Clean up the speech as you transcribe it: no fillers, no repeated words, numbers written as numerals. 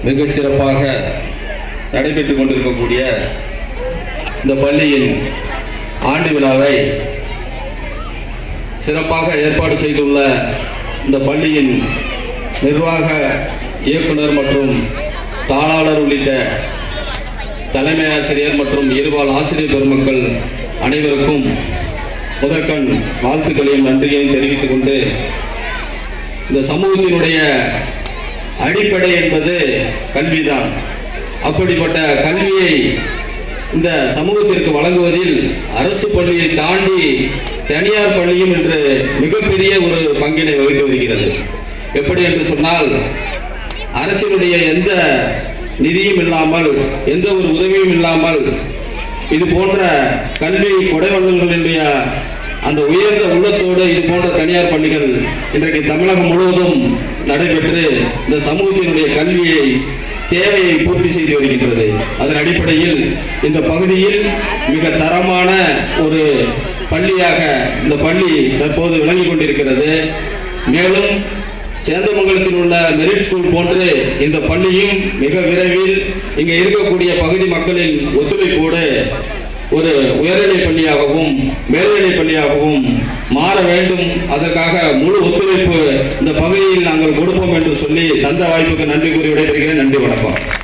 மிகச் சிறப்பாக நடைபெற்று கொண்டிருக்கக்கூடிய இந்த பள்ளியின் ஆண்டு விழாவை சிறப்பாக ஏற்பாடு செய்துள்ள இந்த பள்ளியின் நிர்வாக இயக்குனர் மற்றும் தாளாளர் உள்ளிட்ட தலைமை ஆசிரியர் மற்றும் இருபால் ஆசிரியர் பெருமக்கள் அனைவருக்கும் முதற்கண் வாழ்த்துக்களையும் நன்றியையும் தெரிவித்துக் கொண்டு, இந்த சமூகத்தினுடைய அடிப்படை என்பது கல்விதான். அப்படிப்பட்ட கல்வியை இந்த சமூகத்திற்கு வழங்குவதில் அரசு பள்ளியை தாண்டி தனியார் பள்ளியும் இன்று மிகப்பெரிய ஒரு பங்கினை வகித்து வருகிறது. எப்படி என்று சொன்னால், அரசினுடைய எந்த நிதியும் இல்லாமல், எந்த ஒரு உதவியும் இல்லாமல் இது போன்ற கல்வி கொடைவள்ளல்களினுடைய அந்த உயர்ந்த உள்ளத்தோடு இது போன்ற தனியார் பள்ளிகள் இன்றைக்கு தமிழகம் முழுவதும் நடைபெற்று இந்த சமூகத்தினுடைய கல்வியை தேவையை பூர்த்தி செய்து வருகின்றது. அதன் அடிப்படையில் இந்த பகுதியில் மிக தரமான ஒரு பள்ளியாக இந்த பள்ளி தற்போது விளங்கிக் கொண்டிருக்கிறது. மேலும் சேந்தமங்கலத்தில் உள்ள மெரிட் ஸ்கூல் போன்று இந்த பள்ளியும் மிக விரைவில் இங்கே இருக்கக்கூடிய பகுதி மக்களின் ஒத்துழைப்போடு ஒரு உயர்நிலை பள்ளியாகவும் மேல்நிலை பள்ளியாகவும் மாற வேண்டும். அதற்காக முழு ஒத்துழைப்பு இந்த பகுதியில் நாங்கள் கொடுப்போம் என்று சொல்லி தந்த வாய்ப்புக்கு நன்றி கூறி விடைபெறுகிறேன். நன்றி, வணக்கம்.